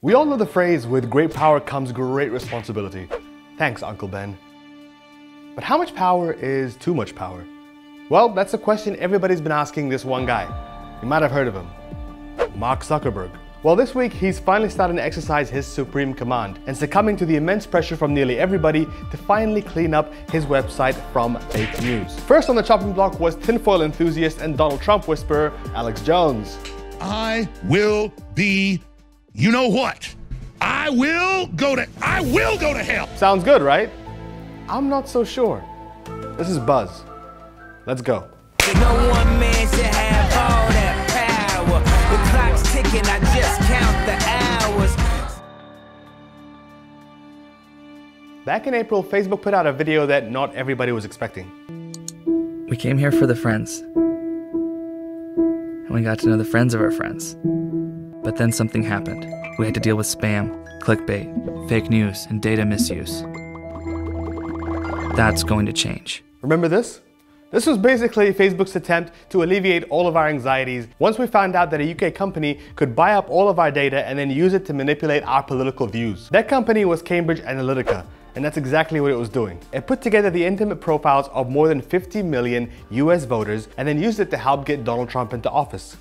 We all know the phrase, with great power comes great responsibility. Thanks, Uncle Ben. But how much power is too much power? Well, that's a question everybody's been asking this one guy. You might have heard of him. Mark Zuckerberg. Well, this week he's finally starting to exercise his supreme command and succumbing to the immense pressure from nearly everybody to finally clean up his website from fake news. First on the chopping block was tinfoil enthusiast and Donald Trump whisperer Alex Jones. I will be, you know what? I will go to hell. Sounds good, right? I'm not so sure. This is Buzz. Let's go. No one man should have all that power. The clock's ticking, I just count the hours. Back in April, Facebook put out a video that not everybody was expecting. We came here for the friends. And we got to know the friends of our friends. But then something happened. We had to deal with spam, clickbait, fake news, and data misuse. That's going to change. Remember this? This was basically Facebook's attempt to alleviate all of our anxieties once we found out that a UK company could buy up all of our data and then use it to manipulate our political views. That company was Cambridge Analytica, and that's exactly what it was doing. It put together the intimate profiles of more than 50 million US voters and then used it to help get Donald Trump into office.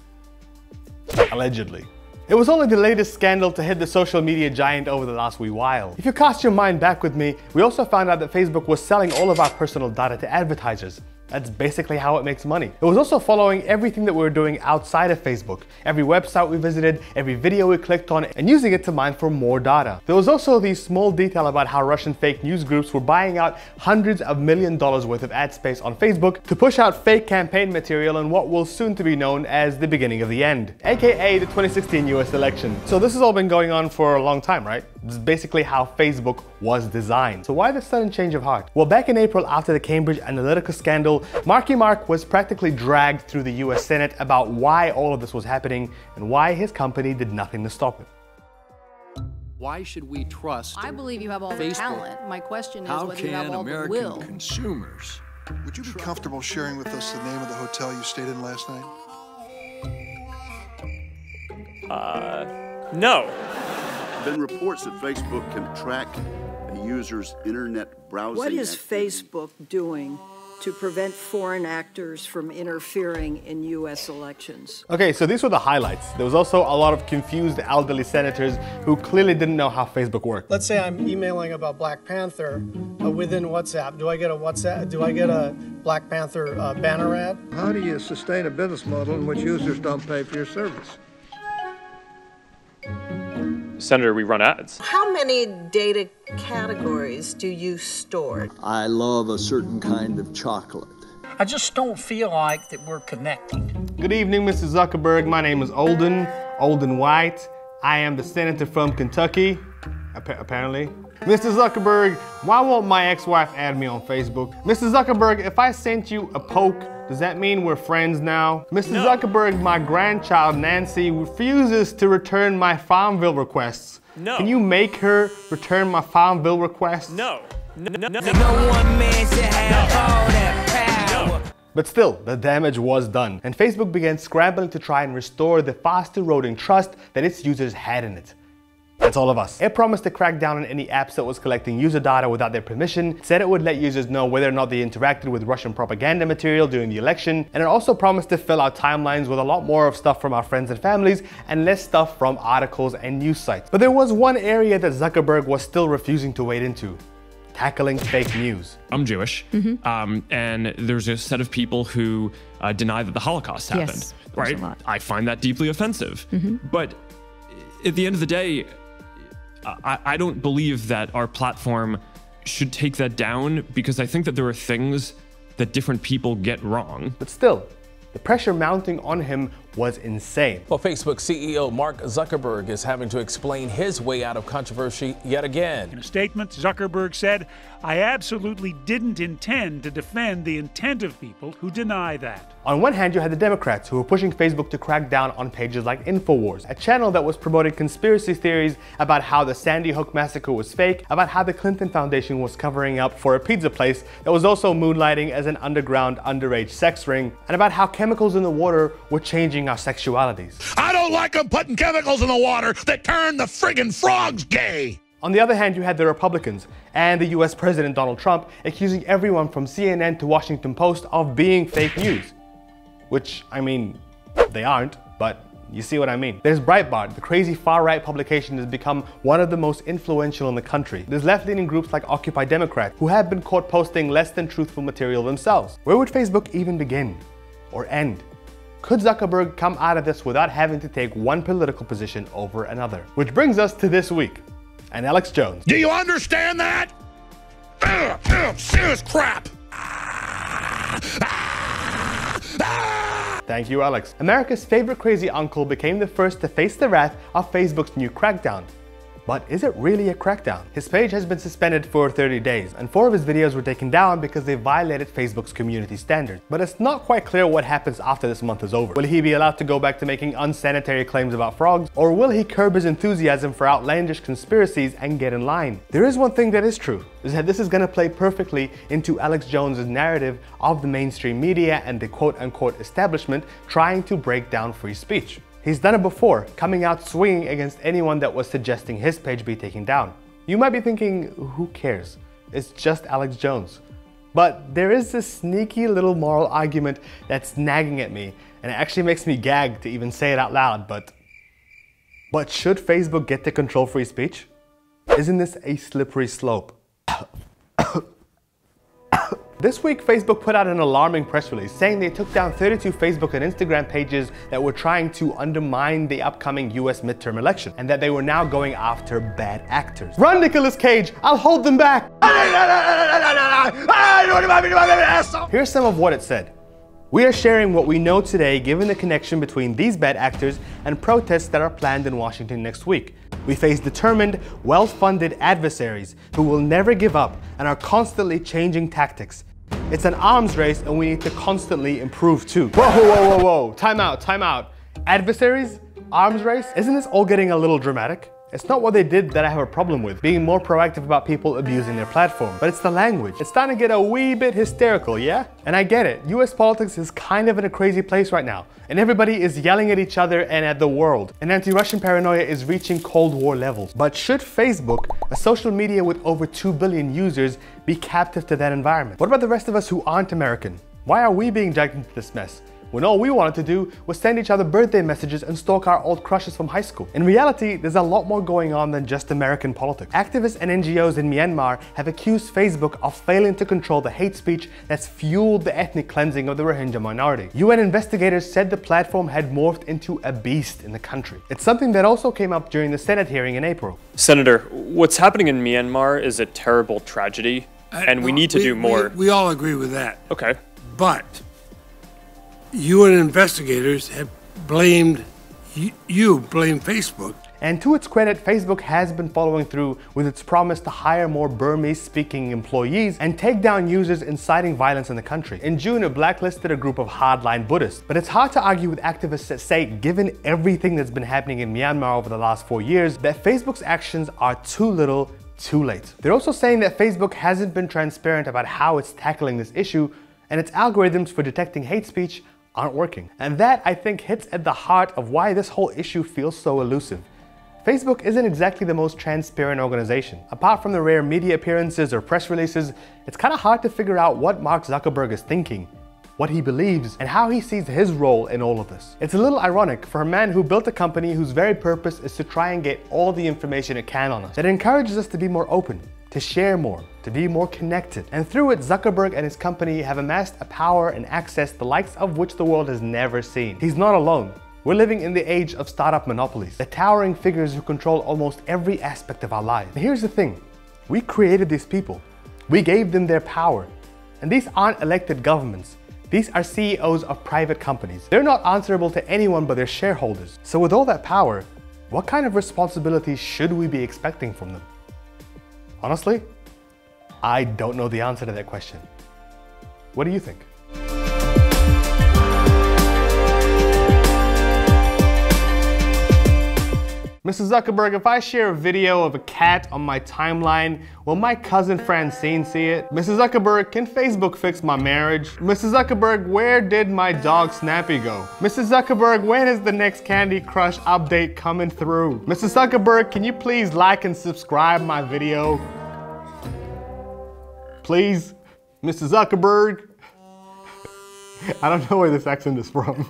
Allegedly. It was only the latest scandal to hit the social media giant over the last wee while. If you cast your mind back with me, we also found out that Facebook was selling all of our personal data to advertisers. That's basically how it makes money. It was also following everything that we were doing outside of Facebook, every website we visited, every video we clicked on, and using it to mine for more data. There was also the small detail about how Russian fake news groups were buying out hundreds of million dollars worth of ad space on Facebook to push out fake campaign material in what will soon to be known as the beginning of the end, aka the 2016 US election. So this has all been going on for a long time, right? This is basically how Facebook was designed. So why the sudden change of heart? Well, back in April after the Cambridge Analytica scandal, Marky Mark was practically dragged through the US Senate about why all of this was happening and why his company did nothing to stop it. Why should we trust I believe you have all the talent. My question is whether you have all the American will. consumers? Would you be comfortable sharing with us the name of the hotel you stayed in last night? No. There have been reports that Facebook can track a user's internet browsing. What is activity. Facebook doing to prevent foreign actors from interfering in U.S. elections? Okay, so these were the highlights. There was also a lot of confused elderly senators who clearly didn't know how Facebook worked. Let's say I'm emailing about Black Panther within WhatsApp. Do I get a WhatsApp? Do I get a Black Panther banner ad? How do you sustain a business model in which users don't pay for your service? Senator, we run ads. How many data categories do you store? I love a certain kind of chocolate. I just don't feel like that we're connected. Good evening, Mr. Zuckerberg. My name is Olden White. I am the senator from Kentucky, apparently. Mr. Zuckerberg, why won't my ex-wife add me on Facebook? Mr. Zuckerberg, if I sent you a poke, does that mean we're friends now? Mr. No. Zuckerberg, my grandchild Nancy refuses to return my Farmville requests. No. Can you make her return my Farmville requests? No. No one man should have all that power. But still, the damage was done, and Facebook began scrambling to try and restore the fast-eroding trust that its users had in it. That's all of us. It promised to crack down on any apps that was collecting user data without their permission, said it would let users know whether or not they interacted with Russian propaganda material during the election, and it also promised to fill our timelines with a lot more of stuff from our friends and families and less stuff from articles and news sites. But there was one area that Zuckerberg was still refusing to wade into: tackling fake news. I'm Jewish, and there's a set of people who deny that the Holocaust happened, Yes, right? I find that deeply offensive. But at the end of the day, I don't believe that our platform should take that down, because I think that there are things that different people get wrong. But still, the pressure mounting on him was insane. Well, Facebook CEO Mark Zuckerberg is having to explain his way out of controversy yet again. In a statement, Zuckerberg said, "I absolutely didn't intend to defend the intent of people who deny that." On one hand, you had the Democrats who were pushing Facebook to crack down on pages like Infowars, a channel that was promoting conspiracy theories about how the Sandy Hook massacre was fake, about how the Clinton Foundation was covering up for a pizza place that was also moonlighting as an underground underage sex ring, and about how chemicals in the water were changing our sexualities. I don't don't like them putting chemicals in the water that turn the friggin' frogs gay. On the other hand, you had the Republicans and the US President Donald Trump accusing everyone from CNN to Washington Post of being fake news. Which, I mean, they aren't, but you see what I mean. There's Breitbart, the crazy far-right publication has become one of the most influential in the country. There's left-leaning groups like Occupy Democrat, who have been caught posting less than truthful material themselves. Where would Facebook even begin? Or end? Could Zuckerberg come out of this without having to take one political position over another? Which brings us to this week, and Alex Jones. Do you understand that? Serious crap. Thank you, Alex. America's favorite crazy uncle became the first to face the wrath of Facebook's new crackdown. But is it really a crackdown? His page has been suspended for 30 days, and 4 of his videos were taken down because they violated Facebook's community standards. But it's not quite clear what happens after this month is over. Will he be allowed to go back to making unsanitary claims about frogs? Or will he curb his enthusiasm for outlandish conspiracies and get in line? There is one thing that is true, is that this is going to play perfectly into Alex Jones' narrative of the mainstream media and the quote-unquote establishment trying to break down free speech. He's done it before, coming out swinging against anyone that was suggesting his page be taken down. You might be thinking, who cares? It's just Alex Jones. But there is this sneaky little moral argument that's nagging at me, and it actually makes me gag to even say it out loud, but should Facebook get to control free speech? Isn't this a slippery slope? This week, Facebook put out an alarming press release saying they took down 32 Facebook and Instagram pages that were trying to undermine the upcoming US midterm election, and that they were now going after bad actors. Run, Nicolas Cage! I'll hold them back! Here's some of what it said. We are sharing what we know today given the connection between these bad actors and protests that are planned in Washington next week. We face determined, well-funded adversaries who will never give up and are constantly changing tactics. It's an arms race and we need to constantly improve too. Whoa. Time out. Adversaries? Arms race? Isn't this all getting a little dramatic? It's not what they did that I have a problem with, being more proactive about people abusing their platform, but it's the language. It's starting to get a wee bit hysterical, yeah? And I get it, US politics is kind of in a crazy place right now, and everybody is yelling at each other and at the world, and anti-Russian paranoia is reaching Cold War levels. But should Facebook, a social media with over 2 billion users, be captive to that environment? What about the rest of us who aren't American? Why are we being dragged into this mess, when all we wanted to do was send each other birthday messages and stalk our old crushes from high school? In reality, there's a lot more going on than just American politics. Activists and NGOs in Myanmar have accused Facebook of failing to control the hate speech that's fueled the ethnic cleansing of the Rohingya minority. UN investigators said the platform had morphed into a beast in the country. It's something that also came up during the Senate hearing in April. Senator, what's happening in Myanmar is a terrible tragedy, and we need to do more. We all agree with that. Okay. But UN investigators have blamed, you blame Facebook. And to its credit, Facebook has been following through with its promise to hire more Burmese-speaking employees and take down users inciting violence in the country. In June, it blacklisted a group of hardline Buddhists. But it's hard to argue with activists that say, given everything that's been happening in Myanmar over the last 4 years, that Facebook's actions are too little, too late. They're also saying that Facebook hasn't been transparent about how it's tackling this issue, and its algorithms for detecting hate speech aren't working. And that, I think, hits at the heart of why this whole issue feels so elusive. Facebook isn't exactly the most transparent organization. Apart from the rare media appearances or press releases, it's kind of hard to figure out what Mark Zuckerberg is thinking, what he believes, and how he sees his role in all of this. It's a little ironic for a man who built a company whose very purpose is to try and get all the information it can on us, that encourages us to be more open, to share more, to be more connected. And through it, Zuckerberg and his company have amassed a power and access the likes of which the world has never seen. He's not alone. We're living in the age of startup monopolies, the towering figures who control almost every aspect of our lives. And here's the thing, we created these people. We gave them their power. And these aren't elected governments. These are CEOs of private companies. They're not answerable to anyone but their shareholders. So with all that power, what kind of responsibilities should we be expecting from them? Honestly, I don't know the answer to that question. What do you think? Mrs. Zuckerberg, if I share a video of a cat on my timeline, will my cousin Francine see it? Mrs. Zuckerberg, can Facebook fix my marriage? Mrs. Zuckerberg, where did my dog Snappy go? Mrs. Zuckerberg, when is the next Candy Crush update coming through? Mrs. Zuckerberg, can you please like and subscribe my video? Please? Mrs. Zuckerberg? I don't know where this accent is from.